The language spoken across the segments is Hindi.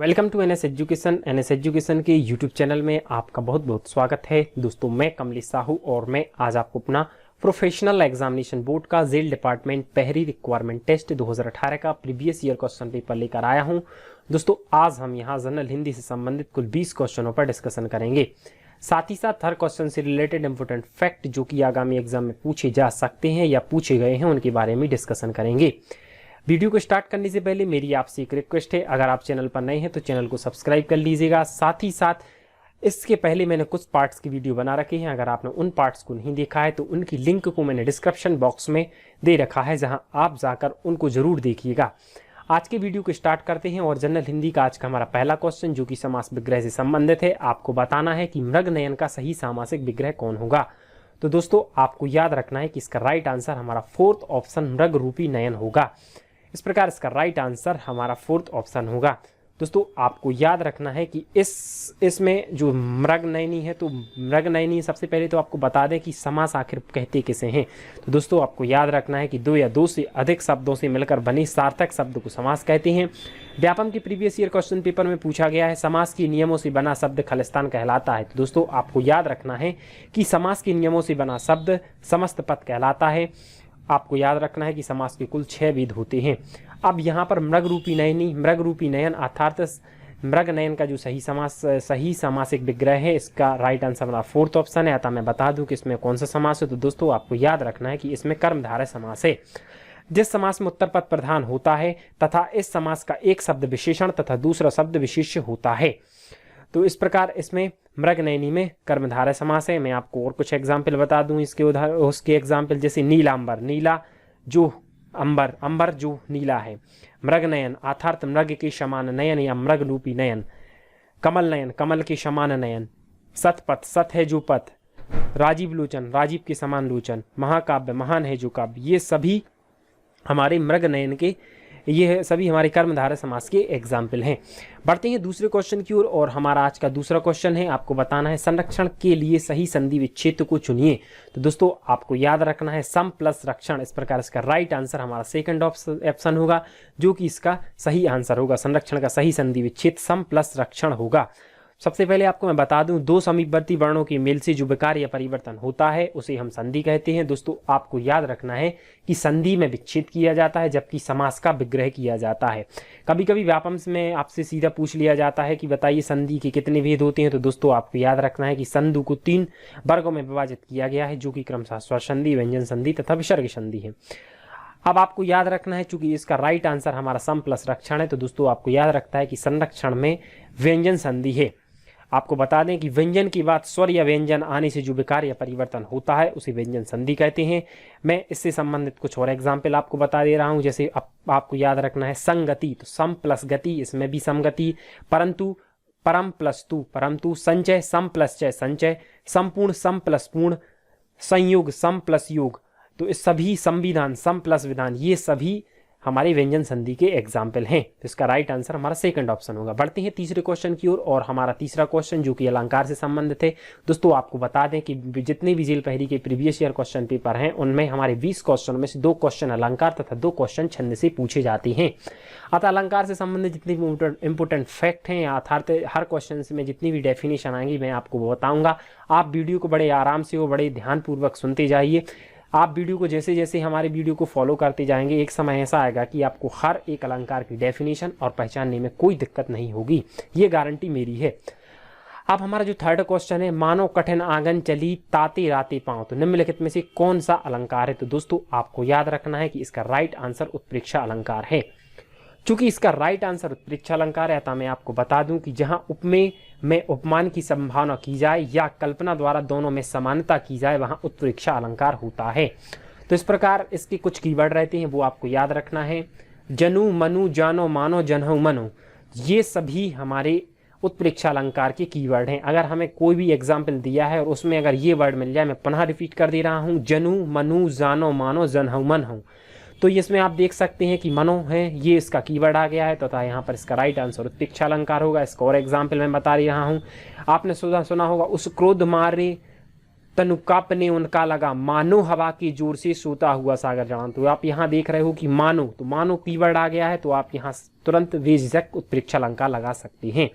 Welcome to NS education. NS education के यूट्यूब चैनल में आपका बहुत बहुत स्वागत है। दोस्तों, मैं कमलेश साहू और मैं आज आपको अपना प्रोफेशनल एग्जामिनेशन बोर्ड का जेल डिपार्टमेंट पहली रिक्वायरमेंट टेस्ट 2018 का प्रीवियस ईयर क्वेश्चन पेपर लेकर आया हूं। दोस्तों, आज हम यहां जनरल हिंदी से संबंधित कुल 20 क्वेश्चनों पर डिस्कशन करेंगे। साथ ही साथ हर क्वेश्चन से रिलेटेड इंपोर्टेंट फैक्ट जो कि आगामी एग्जाम में पूछे जा सकते हैं या पूछे गए हैं उनके बारे में डिस्कशन करेंगे। वीडियो को स्टार्ट करने से पहले मेरी आपसे एक रिक्वेस्ट है, अगर आप चैनल पर नए हैं तो चैनल को सब्सक्राइब कर लीजिएगा। साथ ही साथ इसके पहले मैंने कुछ पार्ट्स की वीडियो बना रखी है, अगर आपने उन पार्ट्स को नहीं देखा है तो उनकी लिंक को मैंने डिस्क्रिप्शन बॉक्स में दे रखा है, जहां आप जाकर उनको जरूर देखिएगा। आज के वीडियो को स्टार्ट करते हैं और जनरल हिंदी का आज का हमारा पहला क्वेश्चन जो कि समास विग्रह से संबंधित है। आपको बताना है कि मृग नयन का सही सामासिक विग्रह कौन होगा। तो दोस्तों, आपको याद रखना है कि इसका राइट आंसर हमारा फोर्थ ऑप्शन मृग रूपी नयन होगा। इस प्रकार इसका राइट आंसर हमारा फोर्थ ऑप्शन होगा। दोस्तों, आपको याद रखना है कि इसमें जो मृग नयनी है, तो मृग नयनी सबसे पहले तो आपको बता दें कि समास आखिर कहते किसे हैं। तो दोस्तों, आपको याद रखना है कि दो या दो से अधिक शब्दों से मिलकर बने सार्थक शब्द को समास कहते हैं। व्यापम के प्रीवियस ईयर क्वेश्चन पेपर में पूछा गया है समास के नियमों से बना शब्द खलिस्तान कहलाता है। तो दोस्तों, आपको याद रखना है कि समास के नियमों से बना शब्द समस्त पद कहलाता है। आपको याद रखना है कि समास के कुल 6 विध होते हैं। अब यहाँ पर मृग रूपी नयन अर्थात मृग नयन का जो सही समासिक विग्रह है, इसका राइट आंसर हमारा फोर्थ ऑप्शन है। अतः मैं बता दूं कि इसमें कौन सा समास है। तो दोस्तों, आपको याद रखना है कि इसमें कर्मधारय समास है। जिस समास में उत्तर पद प्रधान होता है तथा इस समास का एक शब्द विशेषण तथा दूसरा शब्द विशेष्य होता है। तो इस प्रकार इसमें मृग नयनी में कर्मधारय समास है। मैं आपको और कुछ एग्जाम्पल बता दूं उसके एग्जाम्पल, जैसे नीलांबर, नीला जो अंबर, अंबर जो नीला है। मृग नयन अर्थात मृग के समान नयन या मृग रूपी नयन। कमल नयन, कमल के समान नयन। सतपथ, सत है जो पथ। राजीव लोचन, राजीव के समान लोचन। महाकाव्य, महान है जो काव्य। ये सभी हमारे मृग नयन के, ये सभी हमारे कर्मधारय समास के एग्जाम्पल हैं। बढ़ते हैं दूसरे क्वेश्चन की ओर और हमारा आज का दूसरा क्वेश्चन है, आपको बताना है संरक्षण के लिए सही संधि विच्छेद को चुनिए। तो दोस्तों, आपको याद रखना है सम प्लस रक्षण। इस प्रकार इसका राइट आंसर हमारा सेकंड ऑप्शन होगा, जो कि इसका सही आंसर होगा। संरक्षण का सही संधि विच्छेद सम प्लस रक्षण होगा। सबसे पहले आपको मैं बता दूं, दो समीपवर्ती वर्णों के मेल से जो विकार या परिवर्तन होता है उसे हम संधि कहते हैं। दोस्तों, आपको याद रखना है कि संधि में विच्छेद किया जाता है जबकि समास का विग्रह किया जाता है। कभी कभी व्यापम में आपसे सीधा पूछ लिया जाता है कि बताइए संधि के कितने भेद होते हैं। तो दोस्तों, आपको याद रखना है कि संधि को 3 वर्गों में विभाजित किया गया है, जो कि क्रमशः स्वर संधि, व्यंजन संधि तथा विसर्ग संधि है। अब आपको याद रखना है, चूंकि इसका राइट आंसर हमारा सम प्लस रक्षण है, तो दोस्तों आपको याद रखता है कि संरक्षण में व्यंजन संधि है। आपको बता दें कि व्यंजन की बात स्वर या व्यंजन आने से जो विकार या परिवर्तन होता है उसे व्यंजन संधि कहते हैं। मैं इससे संबंधित कुछ और एग्जाम्पल आपको बता दे रहा हूं, जैसे आपको याद रखना है संगति, तो सम प्लस गति, इसमें भी समगति। परंतु, परम प्लस तु, परंतु। संचय, सम प्लस चय, संचय। संपूर्ण, सम प्लस पूर्ण। संयोग, सम प्लस योग। तो इस सभी संविधान, सम प्लस विधान, ये सभी हमारे व्यंजन संधि के एग्जाम्पल हैं। तो इसका राइट आंसर हमारा सेकंड ऑप्शन होगा। बढ़ते हैं तीसरे क्वेश्चन की ओर और हमारा तीसरा क्वेश्चन जो कि अलंकार से संबंधित है। दोस्तों, आपको बता दें कि जितने भी जेल पहली के प्रीवियस ईयर क्वेश्चन पेपर हैं उनमें हमारे 20 क्वेश्चन में से 2 क्वेश्चन अलंकार तथा 2 क्वेश्चन छंद से पूछे जाते हैं। अतः अलंकार से संबंधित जितने भी इंपोर्टेंट फैक्ट हैं अर्थात हर क्वेश्चन में जितनी भी डेफिनेशन आएंगी मैं आपको बताऊंगा। आप वीडियो को बड़े आराम से और बड़े ध्यानपूर्वक सुनते जाइए। आप वीडियो को जैसे जैसे हमारे वीडियो को फॉलो करते जाएंगे, एक समय ऐसा आएगा कि आपको हर एक अलंकार की डेफिनेशन और पहचानने में कोई दिक्कत नहीं होगी, ये गारंटी मेरी है। अब हमारा जो थर्ड क्वेश्चन है, मानो कठिन आंगन चली ताते राते पांव, तो निम्नलिखित में से कौन सा अलंकार है। तो दोस्तों, आपको याद रखना है कि इसका राइट आंसर उत्प्रेक्षा अलंकार है। चूंकि इसका राइट आंसर उत्प्रेक्षा अलंकार है, अतः मैं आपको बता दूं कि जहां उपमेय में उपमान की संभावना की जाए या कल्पना द्वारा दोनों में समानता की जाए, वहां उत्प्रेक्षा अलंकार होता है। तो इस प्रकार इसके कुछ कीवर्ड रहते हैं, वो आपको याद रखना है। जनु, मनु, जानो, मानो, जनहु, मनु, ये सभी हमारे उत्प्रेक्षा अलंकार के कीवर्ड हैं। अगर हमें कोई भी एग्जाम्पल दिया है और उसमें अगर ये वर्ड मिल जाए, मैं पुनः रिपीट कर दे रहा हूँ, जनु, मनु, जानो, मानो, जनहु, मनहु, तो इसमें आप देख सकते हैं कि मनो है, ये इसका कीवर्ड आ गया है, तथा यहाँ पर इसका राइट आंसर उत्प्रेक्षा अलंकार होगा। इसका और एग्जाम्पल मैं बता रहा हूँ। आपने सुना होगा, उस क्रोध मारे तनु कांपने उनका लगा, मानो हवा की जोर से सोता हुआ सागर जहां। तो आप यहाँ देख रहे हो कि मानो, तो मानो कीवर्ड आ गया है, तो आप यहाँ तुरंत बेझिझक उत्प्रेक्षा अलंकार लगा सकते हैं।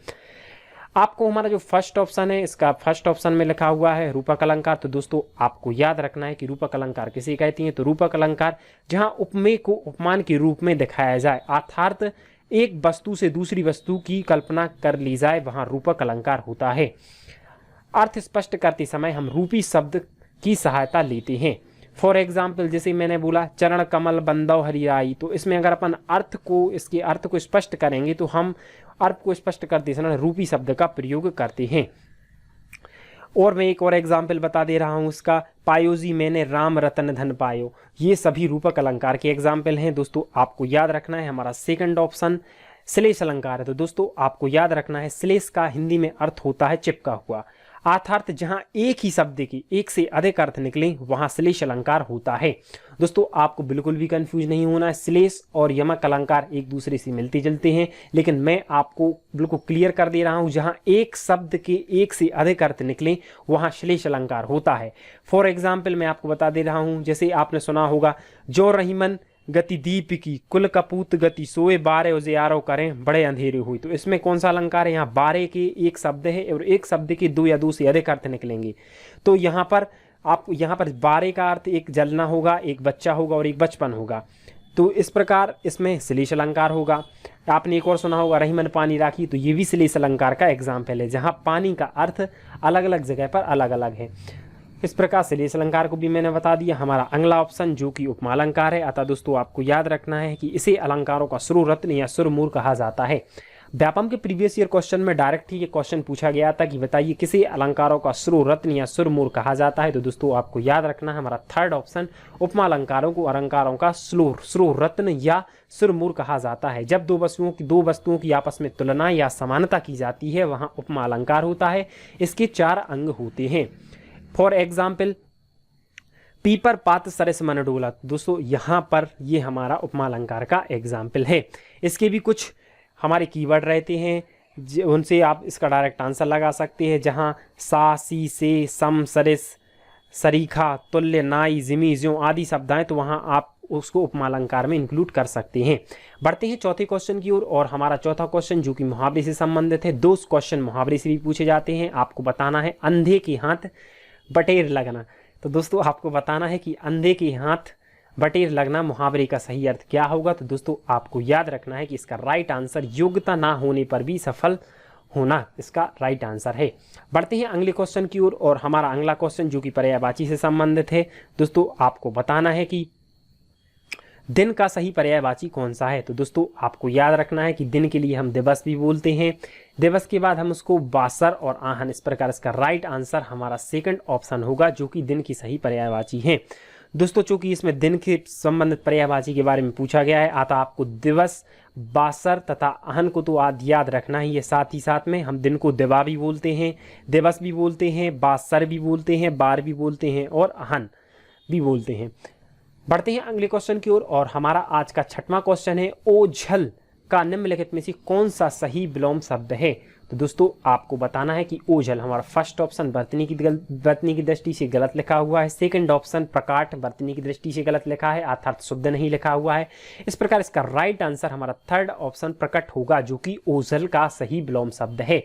आपको हमारा जो फर्स्ट ऑप्शन है, इसका फर्स्ट ऑप्शन में लिखा हुआ है रूपक अलंकार। तो दोस्तों आपको याद रखना है कि रूपक अलंकार किसे कहती हैं। तो रूपक अलंकार जहां उपमेय को उपमान के रूप में दिखाया जाए, अर्थात एक वस्तु से दूसरी वस्तु की कल्पना कर ली जाए, वहां रूपक अलंकार होता है। अर्थ स्पष्ट करते समय हम रूपी शब्द की सहायता लेते हैं। फॉर एग्जाम्पल, जैसे मैंने बोला चरण कमल बंदव हरिराई, तो इसमें अगर अपन अर्थ को, इसके अर्थ को स्पष्ट करेंगे तो हम अर्थ को स्पष्ट करते समय रूपी शब्द का प्रयोग करते हैं। और मैं एक और एग्जाम्पल बता दे रहा हूं इसका, पायोजी मैंने राम रतन धन पायो, ये सभी रूपक अलंकार के एग्जाम्पल हैं। दोस्तों आपको याद रखना है हमारा सेकंड ऑप्शन श्लेष अलंकार है। तो दोस्तों आपको याद रखना है श्लेष का हिंदी में अर्थ होता है चिपका हुआ, अर्थात जहां एक ही शब्द के एक से अधिक अर्थ निकले वहां श्लेष अलंकार होता है। दोस्तों आपको बिल्कुल भी कंफ्यूज नहीं होना है, श्लेष और यमक अलंकार एक दूसरे से मिलते जुलते हैं, लेकिन मैं आपको बिल्कुल क्लियर कर दे रहा हूं जहां एक शब्द के एक से अधिक अर्थ निकले वहां श्लेष अलंकार होता है। फॉर एग्जाम्पल मैं आपको बता दे रहा हूं, जैसे आपने सुना होगा जो रहीमन गति दीप की, कुल कपूत गति सोए, बारे उजियारो करें बड़े अंधेरे हुई। तो इसमें कौन सा अलंकार है, यहाँ बारे के एक शब्द है और एक शब्द के दो या दो से अधिक अर्थ निकलेंगे। तो यहाँ पर आप बारे का अर्थ एक जलना होगा, एक बच्चा होगा और एक बचपन होगा। तो इस प्रकार इसमें श्लेष अलंकार होगा। आपने एक और सुना होगा रहीमन पानी राखी, तो ये भी श्लेष अलंकार का एग्जाम्पल है, जहाँ पानी का अर्थ अलग अलग जगह पर अलग अलग है। इस प्रकार श्लेष अलंकार को भी मैंने बता दिया। हमारा अगला ऑप्शन जो कि उपमा अलंकार है, अतः दोस्तों आपको याद रखना है कि इसे अलंकारों का सुररत्न या सुरमूर कहा जाता है। व्यापम के प्रीवियस ईयर क्वेश्चन में डायरेक्ट ही ये क्वेश्चन पूछा गया था कि बताइए किसे अलंकारों का सुररत्न या सुरमूर कहा जाता है। तो दोस्तों आपको याद रखना है हमारा थर्ड ऑप्शन, उपमा अलंकारों को अलंकारों का सुररत्न या सुरमूर कहा जाता है। जब दो वस्तुओं की आपस में तुलना या समानता की जाती है वहां उपमा अलंकार होता है। इसके 4 अंग होते हैं। फॉर एग्जाम्पल पीपर पात सरस मन डोला, दोस्तों यहाँ पर ये हमारा उपमा अलंकार का एग्जाम्पल है। इसके भी कुछ हमारे कीवर्ड रहते हैं, उनसे आप इसका डायरेक्ट आंसर लगा सकते हैं। जहाँ सा, सी, से, सम, सरिस, सरीखा, तुल्य, नाई, जिमी, ज्यों आदि शब्द आए तो वहाँ आप उसको उपमा अलंकार में इंक्लूड कर सकते हैं। बढ़ते हैं चौथे क्वेश्चन की ओर, और हमारा चौथा क्वेश्चन जो कि मुहावरे से संबंधित है। 2 क्वेश्चन मुहावरे से भी पूछे जाते हैं। आपको बताना है अंधे के हाथ बटेर लगना। तो दोस्तों आपको बताना है कि अंधे के हाथ बटेर लगना मुहावरे का सही अर्थ क्या होगा। तो दोस्तों आपको याद रखना है कि इसका राइट आंसर योग्यता ना होने पर भी सफल होना इसका राइट आंसर है। बढ़ते हैं अगले क्वेश्चन की ओर, और हमारा अगला क्वेश्चन जो कि पर्यायवाची से संबंधित है। दोस्तों आपको बताना है कि दिन का सही पर्यायवाची कौन सा है। तो दोस्तों आपको याद रखना है कि दिन के लिए हम दिवस भी बोलते हैं, दिवस के बाद हम उसको बासर और आहन। इस प्रकार इसका राइट आंसर हमारा सेकंड ऑप्शन होगा जो कि दिन की सही पर्यायवाची है। दोस्तों चूंकि इसमें दिन के संबंधित पर्यायवाची के बारे में पूछा गया है, अतः आपको दिवस, बासर तथा आहन को तो याद रखना ही है। साथ ही साथ में हम दिन को दिवा भी बोलते हैं, दिवस भी बोलते हैं, बासर भी बोलते हैं, बार भी बोलते हैं और आहन भी बोलते हैं। बढ़ते हैं अगले क्वेश्चन की ओर, और हमारा आज का 6वां क्वेश्चन है ओझल का निम्नलिखित में से कौन सा सही विलोम शब्द है। तो दोस्तों आपको बताना है कि ओझल हमारा फर्स्ट ऑप्शन वर्तनी की दृष्टि से गलत लिखा हुआ है। सेकंड ऑप्शन प्रकाट वर्तनी की दृष्टि से गलत लिखा है, अर्थात शुद्ध नहीं लिखा हुआ है। इस प्रकार इसका राइट आंसर हमारा थर्ड ऑप्शन प्रकट होगा जो कि ओझल का सही विलोम शब्द है।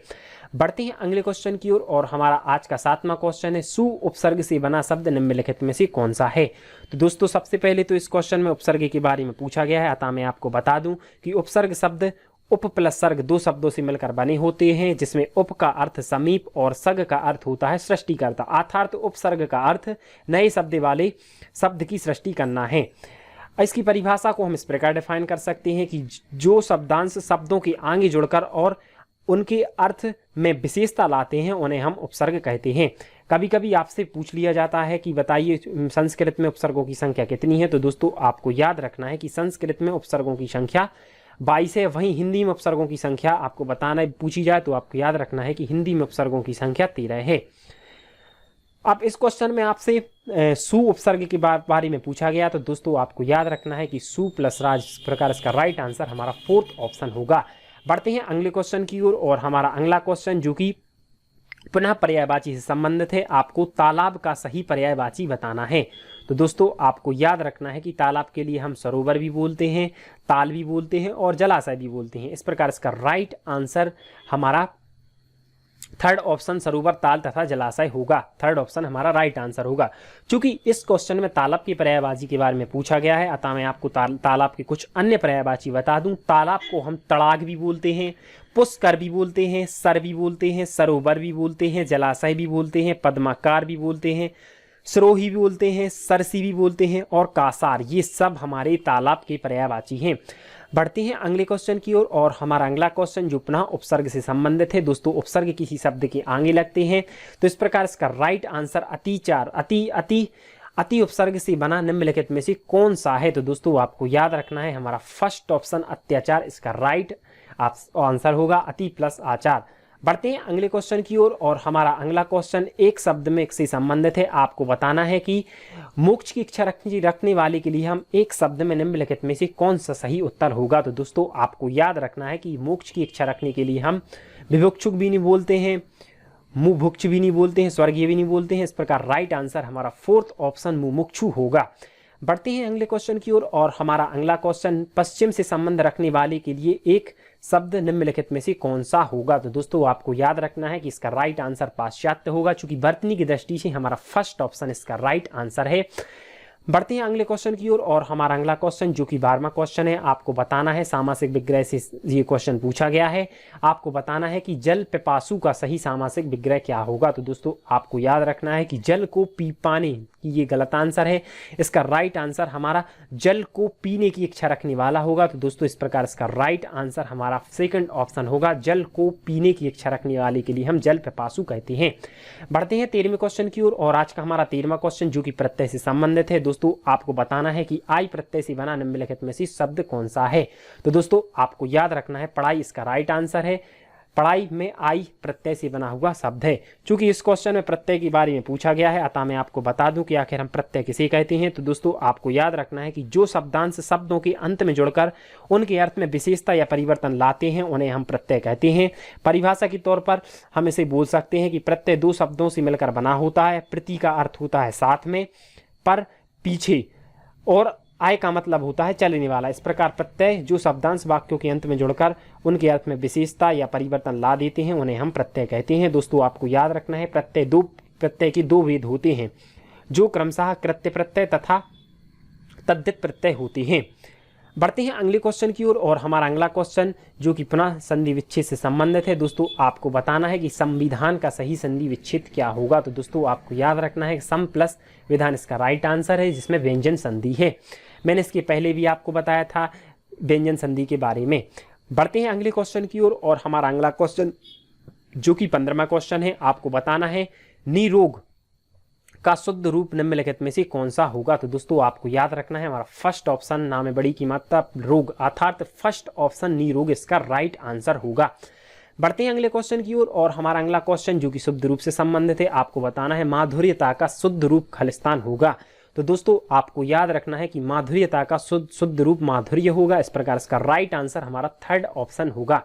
बढ़ते हैं अगले क्वेश्चन की ओर, और हमारा आज का 7वां क्वेश्चन है सु उपसर्ग से बना शब्द निम्नलिखित में से कौन सा है। तो दोस्तों सबसे पहले तो इस क्वेश्चन में उपसर्ग के बारे में पूछा गया है, अतः मैं आपको बता दूं कि उपसर्ग शब्द उप प्लस सर्ग 2 शब्दों से मिलकर बने होते हैं, जिसमें उप का अर्थ समीप और सर्ग का अर्थ होता है सृष्टिकर्ता, अर्थात उपसर्ग का अर्थ नए शब्द वाले शब्द की सृष्टि करना है। इसकी परिभाषा को हम इस प्रकार डिफाइन कर सकते हैं कि जो शब्दांश शब्दों के आगे जुड़कर और उनके अर्थ में विशेषता लाते हैं उन्हें हम उपसर्ग कहते हैं। कभी कभी आपसे पूछ लिया जाता है कि बताइए संस्कृत में उपसर्गों की संख्या कितनी है। तो दोस्तों आपको याद रखना है कि संस्कृत में उपसर्गों की संख्या 22 है, वहीं हिंदी में उपसर्गों की संख्या आपको बताना पूछी जाए तो आपको याद रखना है कि हिंदी में उपसर्गों की संख्या 13 है। अब इस क्वेश्चन में आपसे सु उपसर्ग के बारे में पूछा गया, तो दोस्तों आपको याद रखना है कि सु प्लस राज, इस प्रकार इसका राइट आंसर हमारा 4th ऑप्शन होगा। बढ़ते हैं अगले क्वेश्चन की ओर, और हमारा अगला क्वेश्चन जो कि पुनः पर्यायवाची से संबंधित है। आपको तालाब का सही पर्यायवाची बताना है। तो दोस्तों आपको याद रखना है कि तालाब के लिए हम सरोवर भी बोलते हैं, ताल भी बोलते हैं और जलाशय भी बोलते हैं। इस प्रकार इसका राइट आंसर हमारा थर्ड ऑप्शन सरोवर, ताल तथा जलाशय होगा। थर्ड ऑप्शन हमारा राइट आंसर होगा। चूंकि इस क्वेश्चन में तालाब की पर्यायवाची के बारे में पूछा गया है, अतः मैं आपको तालाब के कुछ अन्य पर्यायवाची बता दूं। तालाब को हम तड़ाग भी बोलते हैं, पुष्कर भी बोलते हैं, सर भी बोलते हैं, सरोवर भी बोलते हैं, जलाशय भी बोलते हैं, पद्माकार भी बोलते हैं, सरोही भी बोलते हैं, सरसी भी बोलते हैं और कासार। ये सब हमारे तालाब के पर्यायवाची हैं। बढ़ते हैं अगले क्वेश्चन की ओर और हमारा अगला क्वेश्चन जो पुनः उपसर्ग से संबंधित है। दोस्तों उपसर्ग किसी शब्द के आगे लगते हैं, तो इस प्रकार इसका राइट आंसर अतिचार, अति उपसर्ग से बना निम्नलिखित में से कौन सा है? तो दोस्तों आपको याद रखना है हमारा फर्स्ट ऑप्शन अत्याचार इसका राइट आंसर होगा, अति प्लस आचार। बढ़ते हैं अगले क्वेश्चन की ओर और हमारा अगला क्वेश्चन एक शब्द में से संबंधित है। आपको बताना है कि मोक्ष की इच्छा रखने वाले के लिए हम एक शब्द में निम्नलिखित में से कौन सा सही उत्तर होगा? तो दोस्तों आपको याद रखना है कि मोक्ष की इच्छा रखने के लिए हम विभुक्षुक भी नहीं बोलते हैं, मुभुक्ष भी नहीं बोलते हैं, स्वर्गीय भी नहीं बोलते हैं। इस प्रकार राइट आंसर हमारा फोर्थ ऑप्शन मुमुक्षु होगा। बढ़ते हैं अगले क्वेश्चन की ओर और हमारा अगला क्वेश्चन पश्चिम से संबंध रखने वाले के लिए एक शब्द निम्नलिखित में से कौन सा होगा? तो दोस्तों आपको याद रखना है कि इसका राइट आंसर पाश्चात्य होगा, चूंकि वर्तनी की दृष्टि से हमारा फर्स्ट ऑप्शन इसका राइट आंसर है। बढ़ते हैं अगले क्वेश्चन की ओर और हमारा अगला क्वेश्चन जो कि 12वां क्वेश्चन है। आपको बताना है, सामासिक विग्रह से ये क्वेश्चन पूछा गया है। आपको बताना है कि जल पिपासु का सही सामासिक विग्रह क्या होगा? तो दोस्तों आपको याद रखना है कि जल को पी पाने की ये गलत आंसर है। इसका राइट आंसर हमारा जल को पीने की इच्छा रखने वाला होगा। तो दोस्तों इस प्रकार इसका राइट आंसर हमारा सेकंड ऑप्शन होगा, जल को पीने की इच्छा रखने वाले के लिए हम जल पिपासु कहते हैं। बढ़ते हैं 13वें क्वेश्चन की ओर और आज का हमारा 13वां क्वेश्चन जो कि प्रत्यय से संबंधित है। दोस्तों आपको बताना है कि आई प्रत्यय से बना निम्नलिखित में से शब्द कौन सा है? तो दोस्तों आपको याद रखना है पढ़ाई इसका राइट आंसर है। पढ़ाई में आई प्रत्यय से बना हुआ शब्द है। चूंकि इस क्वेश्चन में प्रत्यय के बारे में पूछा गया है, अतः मैं आपको बता दूं कि आखिर हम प्रत्यय किसे कहते हैं। तो दोस्तों आपको याद रखना है कि जो शब्दांश शब्दों के अंत में जुड़कर उनके अर्थ में विशेषता या परिवर्तन लाते हैं उन्हें हम प्रत्यय कहते हैं। परिभाषा के तौर पर हम इसे बोल सकते हैं कि प्रत्यय दो शब्दों से मिलकर बना होता है। प्रति का अर्थ होता है साथ में, पर पीछे, और आय का मतलब होता है चलने वाला। इस प्रकार प्रत्यय जो शब्दांश वाक्यों के अंत में जुड़कर उनके अर्थ में विशेषता या परिवर्तन ला देते हैं उन्हें हम प्रत्यय कहते हैं। दोस्तों आपको याद रखना है प्रत्यय के दो भेद होते हैं जो क्रमशः कृत्य प्रत्यय तथा तद्धित प्रत्यय होते हैं। बढ़ते हैं अगले क्वेश्चन की ओर और हमारा अगला क्वेश्चन जो कि पुनः संधि विच्छेद से संबंधित है। दोस्तों आपको बताना है कि संविधान का सही संधि विच्छेद क्या होगा? तो दोस्तों आपको याद रखना है कि सम प्लस विधान इसका राइट आंसर है, जिसमें व्यंजन संधि है। मैंने इसके पहले भी आपको बताया था व्यंजन संधि के बारे में। बढ़ते हैं अगले क्वेश्चन की ओर और हमारा अगला क्वेश्चन जो कि 15वां क्वेश्चन है। आपको बताना है निरोग का शुद्ध रूप निम्नलिखित में से कौन सा होगा? तो दोस्तों आपको याद रखना है हमारा फर्स्ट ऑप्शन नाम है बड़ी की मात्रा रोग, अर्थात फर्स्ट ऑप्शन निरोग इसका राइट आंसर होगा। बढ़ते हैं अगले क्वेश्चन की ओर और हमारा अगला क्वेश्चन जो कि शुद्ध रूप से संबंधित है। आपको बताना है माधुर्यता का शुद्ध रूप खलिस्तान होगा। तो दोस्तों आपको याद रखना है कि माधुर्यता का शुद्ध रूप माधुर्य होगा। इस प्रकार इसका राइट आंसर हमारा थर्ड ऑप्शन होगा।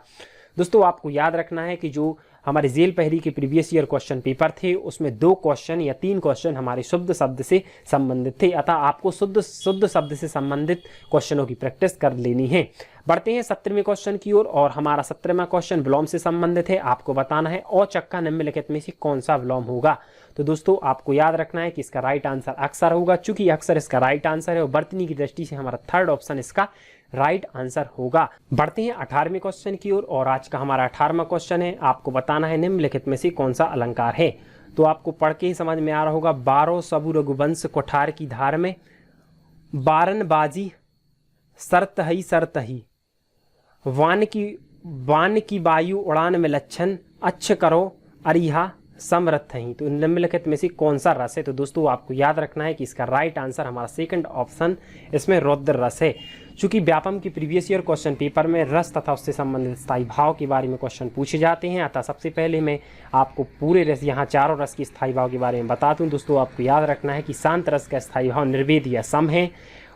दोस्तों आपको याद रखना है कि जो हमारे जेल पहली के प्रीवियस ईयर क्वेश्चन पेपर थे उसमें 2 क्वेश्चन या 3 क्वेश्चन हमारे शुद्ध शब्द से संबंधित थे, अतः आपको शुद्ध शब्द से संबंधित क्वेश्चनों की प्रैक्टिस कर लेनी है। बढ़ते हैं 17वें क्वेश्चन की ओर और हमारा 17वां क्वेश्चन विलोम से संबंधित है। आपको बताना है औचक्का निम्नलिखित में से कौन सा विलोम होगा? तो दोस्तों आपको याद रखना है कि इसका राइट आंसर अक्षर होगा। चूंकि अक्षर इसका राइट आंसर है और वर्तनी की दृष्टि से हमारा थर्ड ऑप्शन इसका राइट आंसर होगा। बढ़ते हैं 18वें क्वेश्चन की ओर और आज का हमारा 18वां क्वेश्चन है। आपको बताना है निम्नलिखित में से कौन सा अलंकार है? तो आपको पढ़ के ही समझ में आ रहा होगा। 12 सबु रघुवंश कोठार की धार में, बारन बाजी सरत ही, वान की वायु उड़ान में लक्षण, अच्छ करो अरिहा समरथ ही। तो निम्नलिखित में से कौन सा रस है? तो दोस्तों आपको याद रखना है कि इसका राइट आंसर हमारा सेकंड ऑप्शन इसमें रौद्र रस है। चूंकि व्यापम की प्रीवियस ईयर क्वेश्चन पेपर में रस तथा उससे संबंधित स्थायी भाव के बारे में क्वेश्चन पूछे जाते हैं, अतः सबसे पहले मैं आपको पूरे रस यहाँ चारों रस की स्थायी भाव के बारे में बता दूं। दोस्तों आपको याद रखना है कि शांत रस का स्थायी भाव निर्वेद या सम है,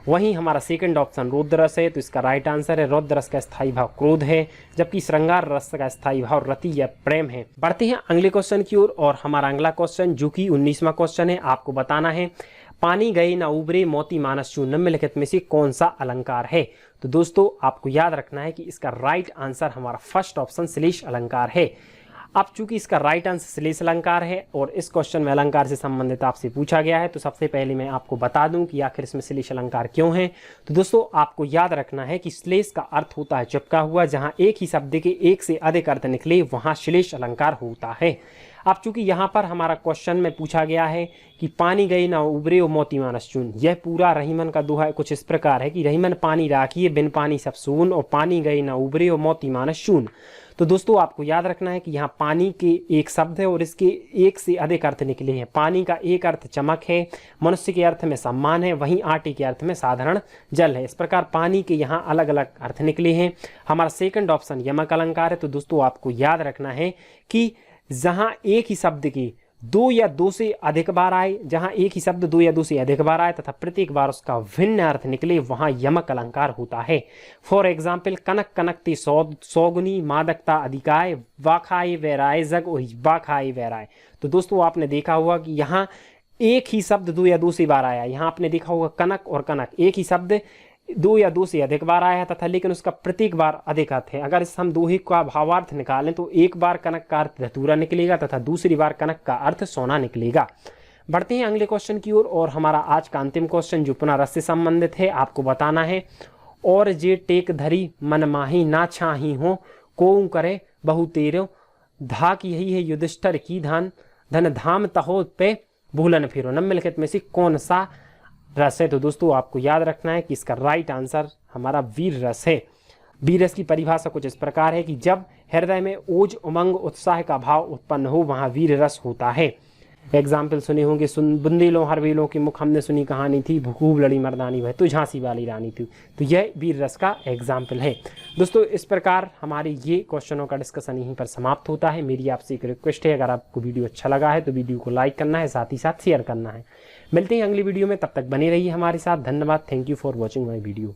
वहीं हमारा सेकंड ऑप्शन रौद्र रस है, तो इसका राइट आंसर है रौद्र रस का स्थायी भाव क्रोध है, जबकि श्रृंगार रस का स्थायी भाव रति या प्रेम है। बढ़ते हैं अगले क्वेश्चन की ओर, और हमारा अगला क्वेश्चन जो कि 19वां क्वेश्चन है, आपको बताना है पानी गए न उबरे मोती मानस चूर निम्नलिखित में से कौन सा अलंकार है। तो दोस्तों आपको याद रखना है कि इसका राइट आंसर हमारा फर्स्ट ऑप्शन श्लेष अलंकार है। अब चूंकि इसका राइट आंसर श्लेष अलंकार है और इस क्वेश्चन में अलंकार से संबंधित आपसे पूछा गया है, तो सबसे पहले मैं आपको बता दूं कि आखिर इसमें श्लेष अलंकार क्यों है। तो दोस्तों आपको याद रखना है कि श्लेष का अर्थ होता है चिपका हुआ, जहां एक ही शब्द के एक से अधिक अर्थ निकले वहां श्लेष अलंकार होता है। अब चूंकि यहाँ पर हमारा क्वेश्चन में पूछा गया है कि पानी गई ना उबरे ओ मोती मानस चून, यह पूरा रहीमन का दोहा कुछ इस प्रकार है कि रहीमन पानी राखिए बिन पानी सब सून, और पानी गई ना उबरे ओ मोती मानस चून। तो दोस्तों आपको याद रखना है कि यहाँ पानी के एक शब्द है और इसके एक से अधिक अर्थ निकले हैं। पानी का एक अर्थ चमक है, मनुष्य के अर्थ में सम्मान है, वहीं आटे के अर्थ में साधारण जल है। इस प्रकार पानी के यहाँ अलग अलग अर्थ निकले हैं। हमारा सेकंड ऑप्शन यमक अलंकार है। तो दोस्तों आपको याद रखना है कि जहां एक ही शब्द की दो या दो से अधिक बार आए, जहां एक ही शब्द दो या दो से अधिक बार आए तथा प्रत्येक बार उसका भिन्न अर्थ निकले वहां यमक अलंकार होता है। फॉर एग्जाम्पल कनक कनकती सौगुनी मादकता अधिकाय वाखाए वैराय जग वाखाए वैराय। तो दोस्तों आपने देखा होगा कि यहाँ एक ही शब्द दो या दो से बार आया। यहाँ आपने देखा होगा कनक और कनक एक ही शब्द दो या दो से अधिक बार आया है तथा लेकिन उसका प्रत्येक बार अधिक अर्थ है। अगर इस हम दोहे का भावार्थ निकालें तो एक बार कनक का अर्थ धतूरा निकलेगा तथा दूसरी बार कनक का अर्थ सोना निकलेगा। बढ़ते हैं अगले क्वेश्चन की ओर, और हमारा आज का अंतिम क्वेश्चन जो पुनः रस से संबंधित है, आपको बताना है और जे टेक धरी मन माही ना छाही हो को करे बहु तेरो धाक यही है युधिष्ठिर की धन धाम तहो पे भूलन फिरो निम्नलिखित में से कौन सा रस है। तो दोस्तों आपको याद रखना है कि इसका राइट आंसर हमारा वीर रस है। वीर रस की परिभाषा कुछ इस प्रकार है कि जब हृदय में ओज उमंग उत्साह का भाव उत्पन्न हो वहां वीर रस होता है। एग्जाम्पल सुने होंगे बुंदेलों हरवेलों की मुख हमने सुनी कहानी थी, खूब लड़ी मर्दानी वह तो झांसी वाली रानी थी। तो यह वीर रस का एग्जाम्पल है। दोस्तों इस प्रकार हमारे ये क्वेश्चनों का डिस्कशन यहीं पर समाप्त होता है। मेरी आपसे एक रिक्वेस्ट है, अगर आपको वीडियो अच्छा लगा है तो वीडियो को लाइक करना है, साथ ही साथ शेयर करना है। मिलते हैं अगली वीडियो में, तब तक बने रहिए हमारे साथ। धन्यवाद। Thank you for watching my video.